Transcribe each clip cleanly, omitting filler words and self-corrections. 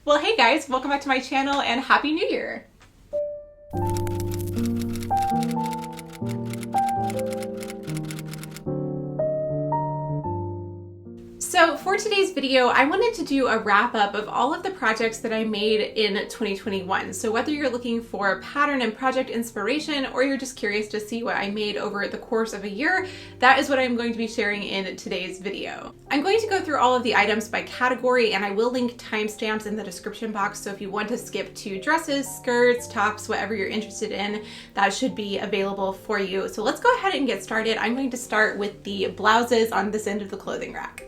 Well, hey guys, welcome back to my channel and Happy New Year! So for today's video, I wanted to do a wrap up of all of the projects that I made in 2021. So whether you're looking for pattern and project inspiration, or you're just curious to see what I made over the course of a year, that is what I'm going to be sharing in today's video. I'm going to go through all of the items by category, and I will link timestamps in the description box. So if you want to skip to dresses, skirts, tops, whatever you're interested in, that should be available for you. So let's go ahead and get started. I'm going to start with the blouses on this end of the clothing rack.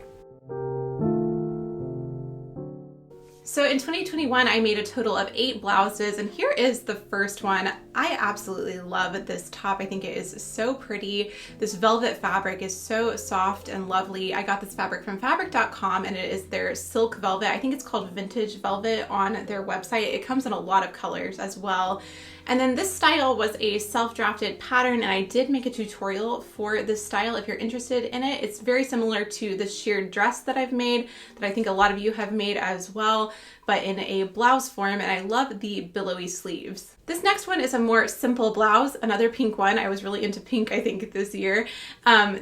So in 2021, I made a total of 8 blouses, and here is the first one. I absolutely love this top. I think it is so pretty. This velvet fabric is so soft and lovely. I got this fabric from fabric.com, and it is their silk velvet. I think it's called vintage velvet on their website. It comes in a lot of colors as well. And then this style was a self-drafted pattern, and I did make a tutorial for this style if you're interested in it. It's very similar to the sheer dress that I've made, that I think a lot of you have made as well, but in a blouse form, and I love the billowy sleeves. This next one is a more simple blouse, another pink one. I was really into pink, I think, this year.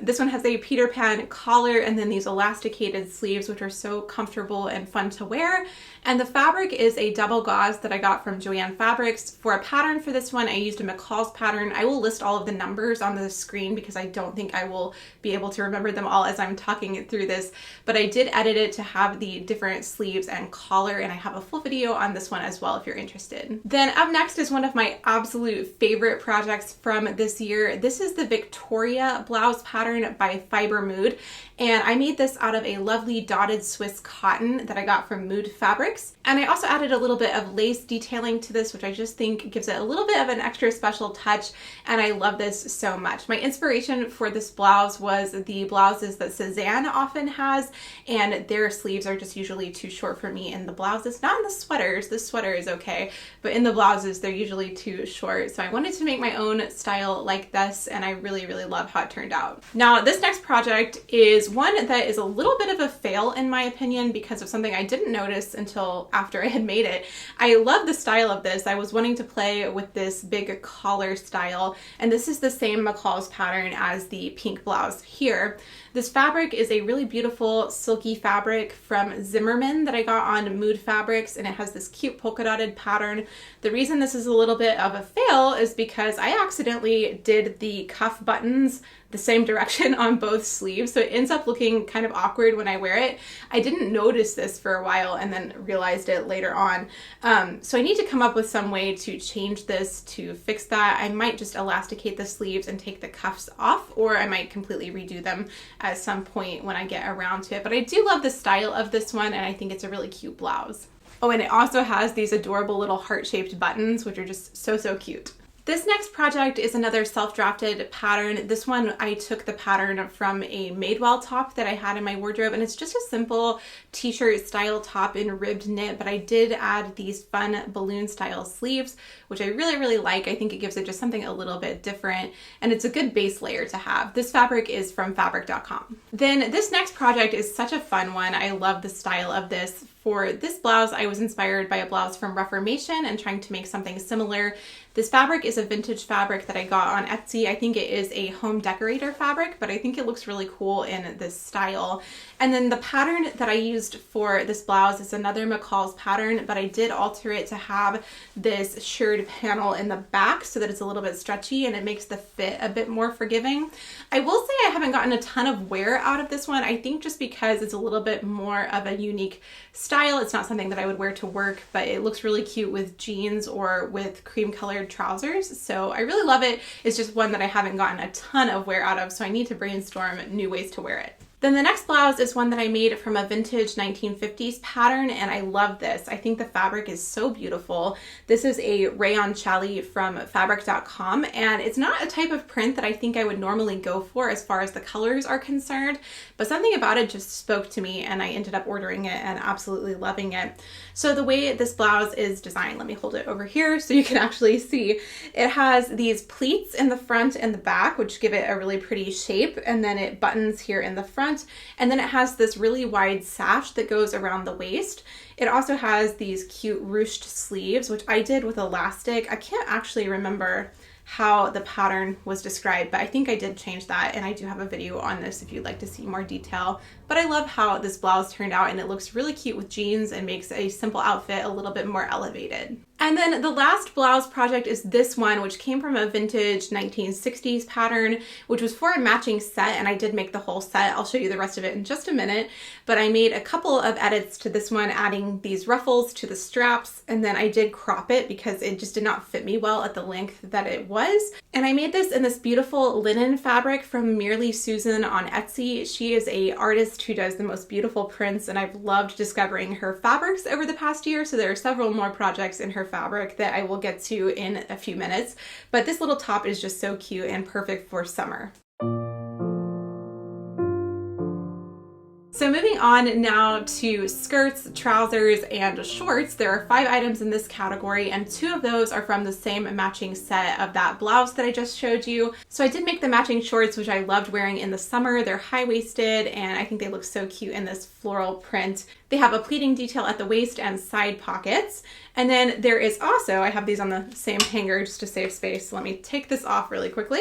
This one has a Peter Pan collar and then these elasticated sleeves, which are so comfortable and fun to wear. And the fabric is a double gauze that I got from Joann Fabrics. For a pattern for this one, I used a McCall's pattern. I will list all of the numbers on the screen because I don't think I will be able to remember them all as I'm talking through this, but I did edit it to have the different sleeves and collar, and I have a full video on this one as well if you're interested. Then up next is one of my absolute favorite projects from this year. This is the Victoria blouse pattern by Fiber Mood, and I made this out of a lovely dotted Swiss cotton that I got from Mood Fabrics. And I also added a little bit of lace detailing to this, which I just think gives it a little bit of an extra special touch, and I love this so much. My inspiration for this blouse was the blouses that Cezanne often has, and their sleeves are just usually too short for me in the blouses. Not in the sweaters, the sweater is okay, but in the blouses they're usually too short. So I wanted to make my own style like this, and I really, really love how it turned out. Now this next project is one that is a little bit of a fail in my opinion because of something I didn't notice until after I had made it. I love the style of this. I was wanting to play with this big collar style, and this is the same McCall's pattern as the pink blouse here. This fabric is a really beautiful silky fabric from Zimmerman that I got on Mood Fabrics, and it has this cute polka dotted pattern. The reason this is a little bit of a fail is because I accidentally did the cuff buttons the same direction on both sleeves, so it ends up looking kind of awkward when I wear it. I didn't notice this for a while and then realized it later on. So I need to come up with some way to change this to fix that. I might just elasticate the sleeves and take the cuffs off, or I might completely redo them at some point when I get around to it. But I do love the style of this one, and I think it's a really cute blouse. Oh, and it also has these adorable little heart-shaped buttons, which are just so, so cute. This next project is another self-drafted pattern. This one I took the pattern from a Madewell top that I had in my wardrobe, and it's just a simple t-shirt style top in ribbed knit, but I did add these fun balloon style sleeves, which I really, really like. I think it gives it just something a little bit different, and it's a good base layer to have. This fabric is from fabric.com. Then this next project is such a fun one. I love the style of this. For this blouse, I was inspired by a blouse from Reformation and trying to make something similar. This fabric is a vintage fabric that I got on Etsy. I think it is a home decorator fabric, but I think it looks really cool in this style. And then the pattern that I used for this blouse is another McCall's pattern, but I did alter it to have this shirred panel in the back so that it's a little bit stretchy and it makes the fit a bit more forgiving. I will say I haven't gotten a ton of wear out of this one. I think just because it's a little bit more of a unique style. It's not something that I would wear to work, but it looks really cute with jeans or with cream colored trousers. So I really love it. It's just one that I haven't gotten a ton of wear out of, so I need to brainstorm new ways to wear it. Then the next blouse is one that I made from a vintage 1950s pattern, and I love this. I think the fabric is so beautiful. This is a rayon challis from fabric.com, and it's not a type of print that I think I would normally go for as far as the colors are concerned, but something about it just spoke to me, and I ended up ordering it and absolutely loving it. So the way this blouse is designed, let me hold it over here so you can actually see. It has these pleats in the front and the back, which give it a really pretty shape, and then it buttons here in the front front, and then it has this really wide sash that goes around the waist. It also has these cute ruched sleeves, which I did with elastic. I can't actually remember how the pattern was described, but I think I did change that, and I do have a video on this if you'd like to see more detail. But I love how this blouse turned out, and it looks really cute with jeans and makes a simple outfit a little bit more elevated. And then the last blouse project is this one, which came from a vintage 1960s pattern, which was for a matching set, and I did make the whole set. I'll show you the rest of it in just a minute, but I made a couple of edits to this one, adding these ruffles to the straps, and then I did crop it because it just did not fit me well at the length that it was. And I made this in this beautiful linen fabric from Merely Susan on Etsy. She is an artist who does the most beautiful prints, and I've loved discovering her fabrics over the past year, so there are several more projects in her fabric that I will get to in a few minutes. But this little top is just so cute and perfect for summer. So moving on now to skirts, trousers, and shorts. There are 5 items in this category, and 2 of those are from the same matching set of that blouse that I just showed you. So I did make the matching shorts, which I loved wearing in the summer. They're high-waisted, and I think they look so cute in this floral print. They have a pleating detail at the waist and side pockets. And then there is also, I have these on the same hanger just to save space. So let me take this off really quickly.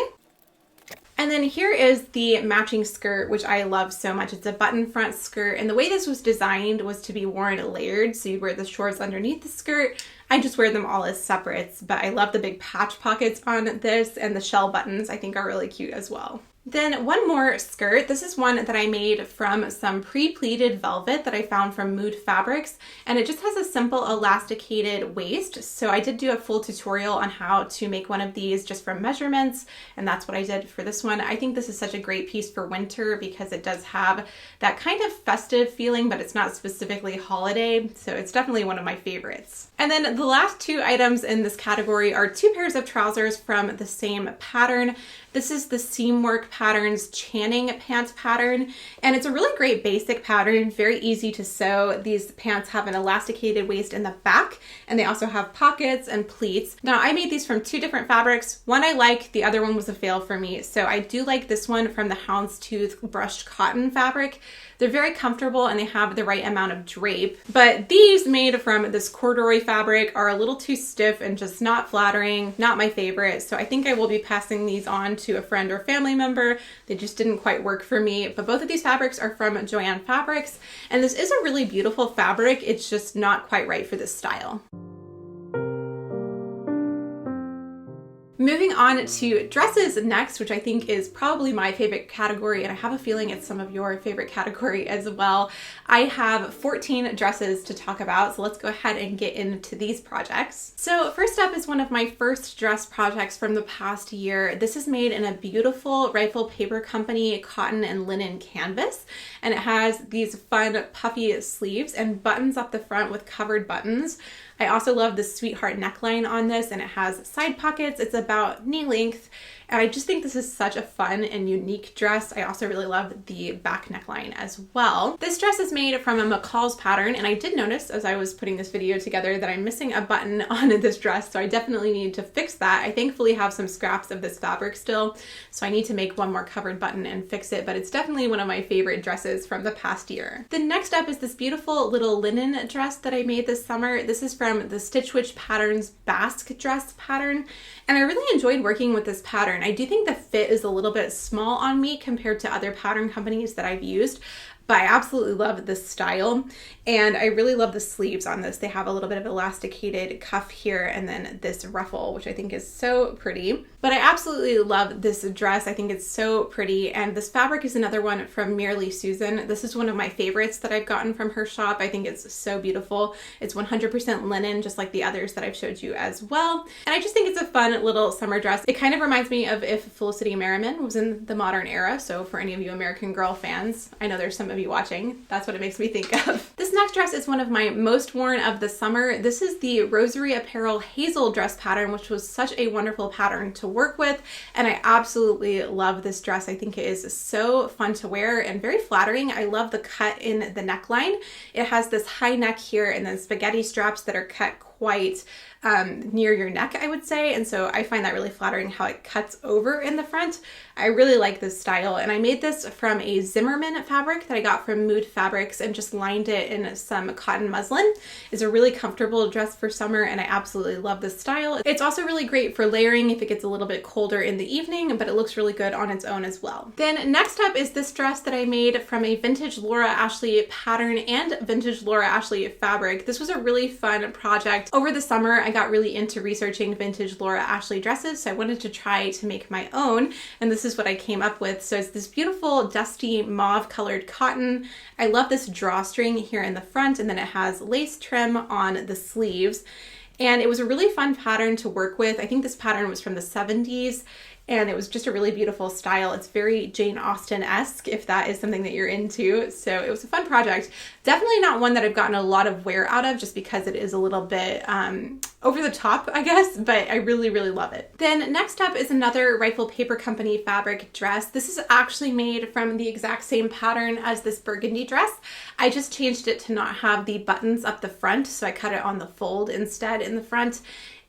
And then here is the matching skirt, which I love so much. It's a button front skirt, and the way this was designed was to be worn layered, so you'd wear the shorts underneath the skirt. I just wear them all as separates, but I love the big patch pockets on this, and the shell buttons I think are really cute as well. Then one more skirt. This is one that I made from some pre-pleated velvet that I found from Mood Fabrics, and it just has a simple elasticated waist. So I did do a full tutorial on how to make one of these just from measurements, and that's what I did for this one. I think this is such a great piece for winter because it does have that kind of festive feeling, but it's not specifically holiday, so it's definitely one of my favorites. And then the last 2 items in this category are 2 pairs of trousers from the same pattern. This is the Seamwork Patterns Channing pants pattern, and it's a really great basic pattern, very easy to sew. These pants have an elasticated waist in the back, and they also have pockets and pleats. Now, I made these from 2 different fabrics. One I like, the other one was a fail for me, so I do like this one from the Houndstooth brushed cotton fabric. They're very comfortable and they have the right amount of drape, but these made from this corduroy fabric are a little too stiff and just not flattering, not my favorite. So I think I will be passing these on to a friend or family member. They just didn't quite work for me, but both of these fabrics are from Joann Fabrics, and this is a really beautiful fabric. It's just not quite right for this style. Moving on to dresses next, which I think is probably my favorite category, and I have a feeling it's some of your favorite category as well. I have 14 dresses to talk about, so let's go ahead and get into these projects. So first up is one of my first dress projects from the past year. This is made in a beautiful Rifle Paper Company cotton and linen canvas, and it has these fun puffy sleeves and buttons up the front with covered buttons. I also love the sweetheart neckline on this, and it has side pockets. It's about knee length, and I just think this is such a fun and unique dress. I also really love the back neckline as well. This dress is made from a McCall's pattern, and I did notice as I was putting this video together that I'm missing a button on this dress, so I definitely need to fix that. I thankfully have some scraps of this fabric still, so I need to make one more covered button and fix it, but it's definitely one of my favorite dresses from the past year. The next up is this beautiful little linen dress that I made this summer. This is from the Stitch Witch Patterns Basque dress pattern, and I really enjoyed working with this pattern. I do think the fit is a little bit small on me compared to other pattern companies that I've used, but I absolutely love this style, and I really love the sleeves on this. They have a little bit of elasticated cuff here and then this ruffle, which I think is so pretty. But I absolutely love this dress. I think it's so pretty, and this fabric is another one from Merely Susan. This is one of my favorites that I've gotten from her shop. I think it's so beautiful. It's 100% linen, just like the others that I've showed you as well. And I just think it's a fun little summer dress. It kind of reminds me of if Felicity Merriman was in the modern era. So for any of you American Girl fans, I know there's some of you watching, that's what it makes me think of. This next dress is one of my most worn of the summer. This is the Rosary Apparel Hazel dress pattern, which was such a wonderful pattern to work with, and I absolutely love this dress. I think it is so fun to wear and very flattering. I love the cut in the neckline. It has this high neck here and then spaghetti straps that are cut quite near your neck, I would say. And so I find that really flattering how it cuts over in the front. I really like this style. And I made this from a Zimmerman fabric that I got from Mood Fabrics and just lined it in some cotton muslin. It's a really comfortable dress for summer and I absolutely love this style. It's also really great for layering if it gets a little bit colder in the evening, but it looks really good on its own as well. Then next up is this dress that I made from a vintage Laura Ashley pattern and vintage Laura Ashley fabric. This was a really fun project. Over the summer, I got really into researching vintage Laura Ashley dresses, so I wanted to try to make my own, and this is what I came up with. So it's this beautiful dusty mauve colored cotton. I love this drawstring here in the front, and then it has lace trim on the sleeves. And it was a really fun pattern to work with. I think this pattern was from the 70s. And it was just a really beautiful style. It's very Jane Austen-esque, if that is something that you're into. So it was a fun project. Definitely not one that I've gotten a lot of wear out of just because it is a little bit over the top, I guess, but I really, really love it. Then next up is another Rifle Paper Company fabric dress. This is actually made from the exact same pattern as this burgundy dress. I just changed it to not have the buttons up the front, so I cut it on the fold instead in the front.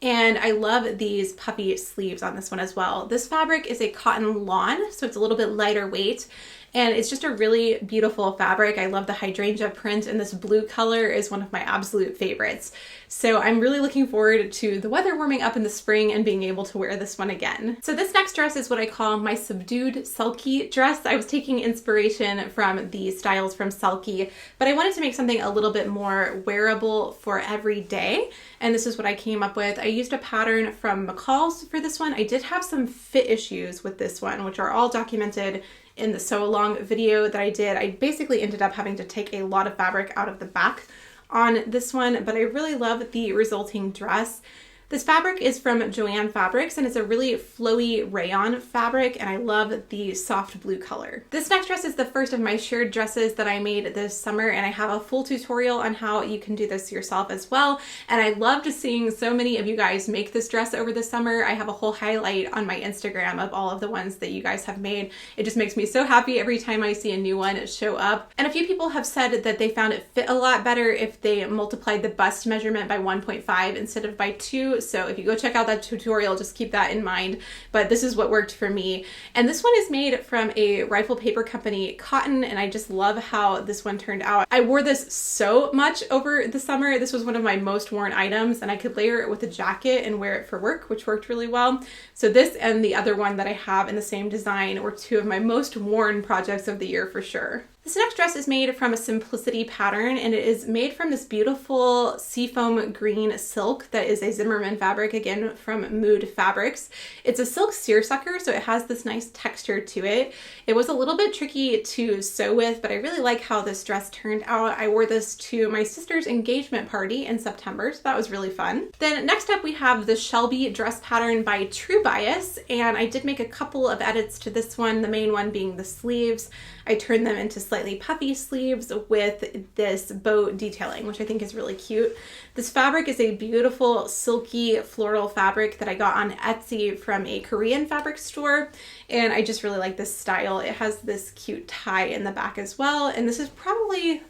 And I love these puffy sleeves on this one as well. This fabric is a cotton lawn, so it's a little bit lighter weight. And it's just a really beautiful fabric. I love the hydrangea print, and this blue color is one of my absolute favorites. So I'm really looking forward to the weather warming up in the spring and being able to wear this one again. So this next dress is what I call my subdued sulky dress. I was taking inspiration from the styles from Sulky, but I wanted to make something a little bit more wearable for every day. And this is what I came up with. I used a pattern from McCall's for this one. I did have some fit issues with this one, which are all documented in the sew along video that I did. I basically ended up having to take a lot of fabric out of the back on this one, but I really love the resulting dress. This fabric is from Joann Fabrics and it's a really flowy rayon fabric and I love the soft blue color. This next dress is the first of my shared dresses that I made this summer and I have a full tutorial on how you can do this yourself as well. And I loved seeing so many of you guys make this dress over the summer. I have a whole highlight on my Instagram of all of the ones that you guys have made. It just makes me so happy every time I see a new one show up. And a few people have said that they found it fit a lot better if they multiplied the bust measurement by 1.5 instead of by 2. So if you go check out that tutorial, just keep that in mind. But this is what worked for me. And this one is made from a Rifle Paper Company cotton, and I just love how this one turned out. I wore this so much over the summer. This was one of my most worn items, and I could layer it with a jacket and wear it for work, which worked really well. So this and the other one that I have in the same design were two of my most worn projects of the year for sure. This next dress is made from a Simplicity pattern and it is made from this beautiful seafoam green silk that is a Zimmerman fabric, again from Mood Fabrics. It's a silk seersucker, so it has this nice texture to it. It was a little bit tricky to sew with, but I really like how this dress turned out. I wore this to my sister's engagement party in September, so that was really fun. Then next up we have the Shelby dress pattern by True Bias, and I did make a couple of edits to this one, the main one being the sleeves. I turned them into slightly puffy sleeves with this bow detailing, which I think is really cute. This fabric is a beautiful silky floral fabric that I got on Etsy from a Korean fabric store, and I just really like this style. It has this cute tie in the back as well, and this is probably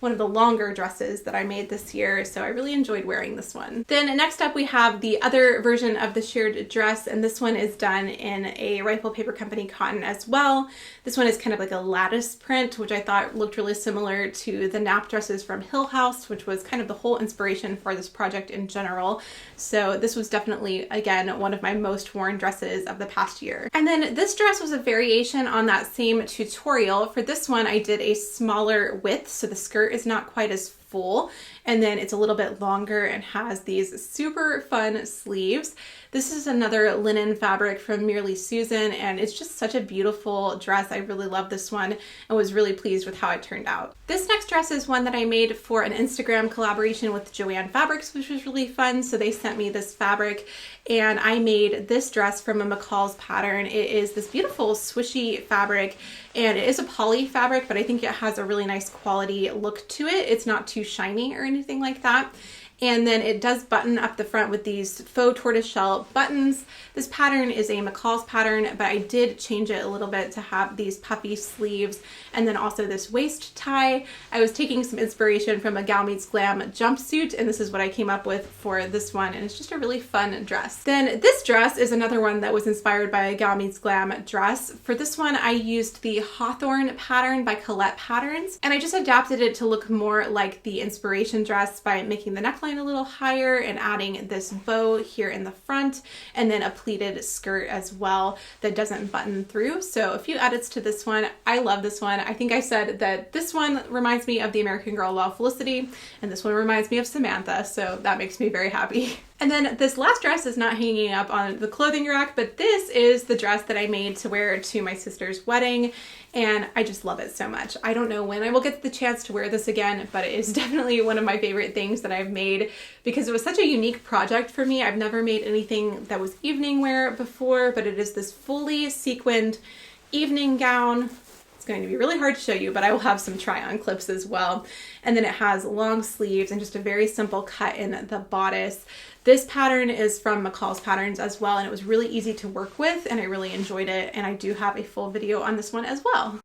one of the longer dresses that I made this year, so I really enjoyed wearing this one. Then next up we have the other version of the shared dress, and this one is done in a Rifle Paper Company cotton as well. This one is kind of like a lattice print, which I thought looked really similar to the nap dresses from Hill House, which was kind of the whole inspiration for this project in general. So this was definitely, again, one of my most worn dresses of the past year. And then this dress was a variation on that same tutorial. For this one, I did a smaller width, so the skirt is not quite as full, and then it's a little bit longer and has these super fun sleeves. This is another linen fabric from Merely Susan, and it's just such a beautiful dress. I really love this one and was really pleased with how it turned out. This next dress is one that I made for an Instagram collaboration with Joann Fabrics, which was really fun. So they sent me this fabric and I made this dress from a McCall's pattern. It is this beautiful swishy fabric, and it is a poly fabric, but I think it has a really nice quality look to it. It's not too shiny or anything like that. And then it does button up the front with these faux tortoiseshell buttons. This pattern is a McCall's pattern, but I did change it a little bit to have these puffy sleeves and then also this waist tie. I was taking some inspiration from a Gal Meets Glam jumpsuit, and this is what I came up with for this one, and it's just a really fun dress. Then this dress is another one that was inspired by a Gal Meets Glam dress. For this one, I used the Hawthorne pattern by Colette Patterns, and I just adapted it to look more like the inspiration dress by making the neckline a little higher and adding this bow here in the front, and then a pleated skirt as well that doesn't button through. So a few edits to this one. I love this one. I think I said that this one reminds me of the American Girl Law Felicity, and this one reminds me of Samantha, so that makes me very happy. And then this last dress is not hanging up on the clothing rack, but this is the dress that I made to wear to my sister's wedding, and I just love it so much. I don't know when I will get the chance to wear this again, but it is definitely one of my favorite things that I've made because it was such a unique project for me. I've never made anything that was evening wear before, but it is this fully sequined evening gown. It's going to be really hard to show you, but I will have some try-on clips as well. And then it has long sleeves and just a very simple cut in the bodice. This pattern is from McCall's Patterns as well, and it was really easy to work with, and I really enjoyed it. And I do have a full video on this one as well.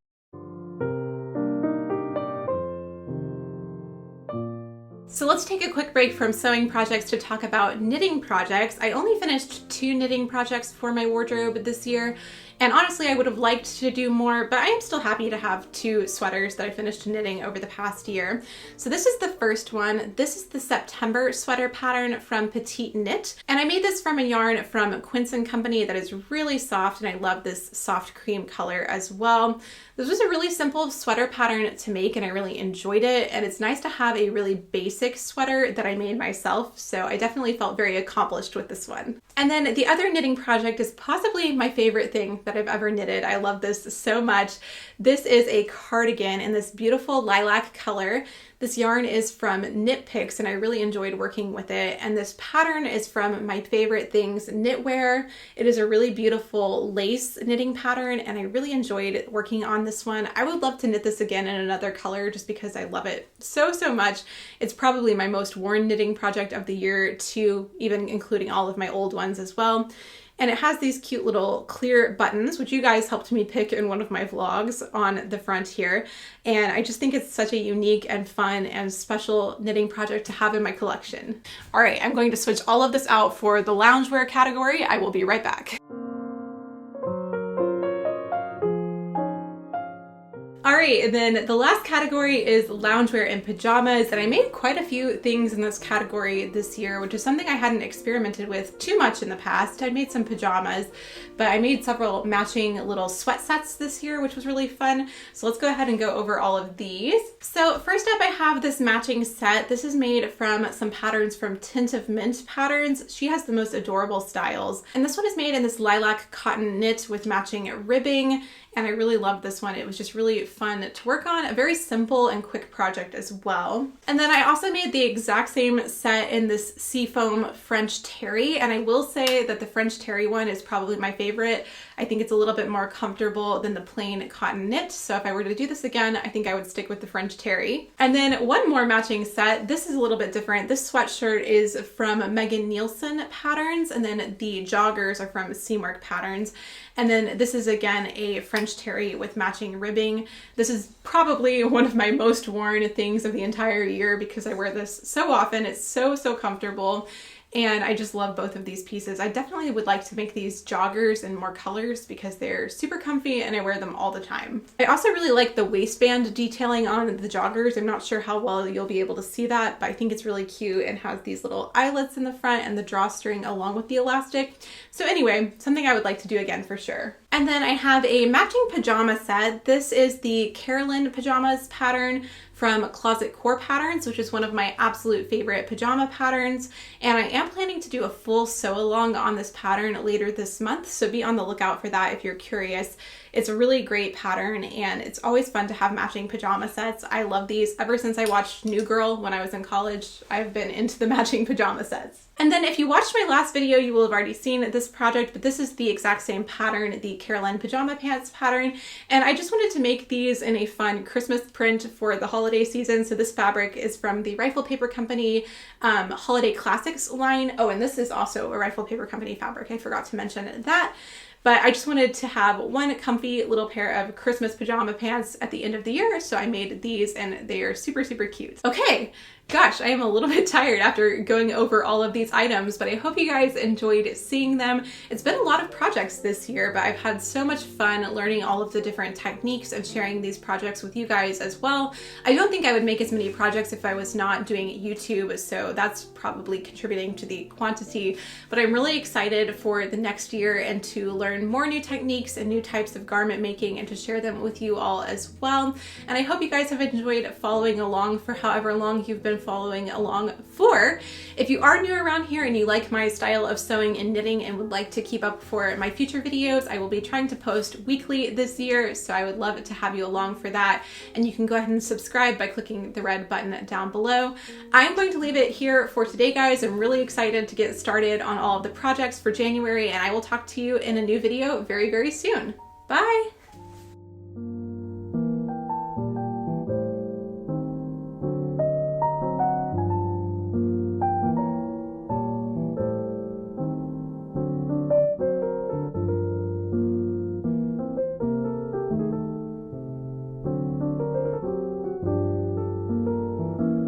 So let's take a quick break from sewing projects to talk about knitting projects. I only finished 2 knitting projects for my wardrobe this year, and honestly I would have liked to do more, but I am still happy to have 2 sweaters that I finished knitting over the past year. So this is the first one. This is the September sweater pattern from Petite Knit, and I made this from a yarn from Quince & Company that is really soft, and I love this soft cream color as well. This was a really simple sweater pattern to make, and I really enjoyed it, and it's nice to have a really basic sweater that I made myself, so I definitely felt very accomplished with this one. And then the other knitting project is possibly my favorite thing that I've ever knitted. I love this so much. This is a cardigan in this beautiful lilac color. This yarn is from Knit Picks, and I really enjoyed working with it. And this pattern is from my favorite things, Knitwear. It is a really beautiful lace knitting pattern, and I really enjoyed working on this one. I would love to knit this again in another color just because I love it so much. It's probably my most worn knitting project of the year too, even including all of my old ones as well. And it has these cute little clear buttons, which you guys helped me pick in one of my vlogs on the front here. And I just think it's such a unique and fun and special knitting project to have in my collection. All right, I'm going to switch all of this out for the loungewear category. I will be right back. All right, and then the last category is loungewear and pajamas, and I made quite a few things in this category this year, which is something I hadn't experimented with too much in the past. I made some pajamas, but I made several matching little sweat sets this year, which was really fun. So let's go ahead and go over all of these. So first up, I have this matching set. This is made from some patterns from Tint of Mint Patterns. She has the most adorable styles, and this one is made in this lilac cotton knit with matching ribbing. And I really loved this one. It was just really fun to work on, a very simple and quick project as well. And then I also made the exact same set in this seafoam French terry, and I will say that the French terry one is probably my favorite. I think it's a little bit more comfortable than the plain cotton knit, so if I were to do this again, I think I would stick with the French terry. And then one more matching set. This is a little bit different. This sweatshirt is from Megan Nielsen Patterns, and then the joggers are from Seamwork Patterns. And then this is again a French terry with matching ribbing. This is probably one of my most worn things of the entire year because I wear this so often. It's so comfortable. And I just love both of these pieces. I definitely would like to make these joggers in more colors because they're super comfy and I wear them all the time. I also really like the waistband detailing on the joggers. I'm not sure how well you'll be able to see that, but I think it's really cute and has these little eyelets in the front and the drawstring along with the elastic. So anyway, something I would like to do again for sure. And then I have a matching pajama set. This is the Carolyn Pajamas pattern from Closet Core Patterns, which is one of my absolute favorite pajama patterns. And I am planning to do a full sew along on this pattern later this month, so be on the lookout for that if you're curious. It's a really great pattern, and it's always fun to have matching pajama sets. I love these. Ever since I watched New Girl when I was in college, I've been into the matching pajama sets. And then if you watched my last video, you will have already seen this project, but this is the exact same pattern, the Caroline pajama pants pattern. And I just wanted to make these in a fun Christmas print for the holiday season. So this fabric is from the Rifle Paper Company Holiday Classics line. Oh, and this is also a Rifle Paper Company fabric. I forgot to mention that. But I just wanted to have one comfy little pair of Christmas pajama pants at the end of the year, so I made these, and they are super, super cute. Okay, gosh, I am a little bit tired after going over all of these items, but I hope you guys enjoyed seeing them. It's been a lot of projects this year, but I've had so much fun learning all of the different techniques and sharing these projects with you guys as well. I don't think I would make as many projects if I was not doing YouTube, so that's probably contributing to the quantity, but I'm really excited for the next year and to learn more new techniques and new types of garment making and to share them with you all as well. And I hope you guys have enjoyed following along for however long you've been following along for. If you are new around here and you like my style of sewing and knitting and would like to keep up for my future videos, I will be trying to post weekly this year, so I would love to have you along for that. And you can go ahead and subscribe by clicking the red button down below. I'm going to leave it here for today, guys. I'm really excited to get started on all of the projects for January, and I will talk to you in a new video very, very soon. Bye!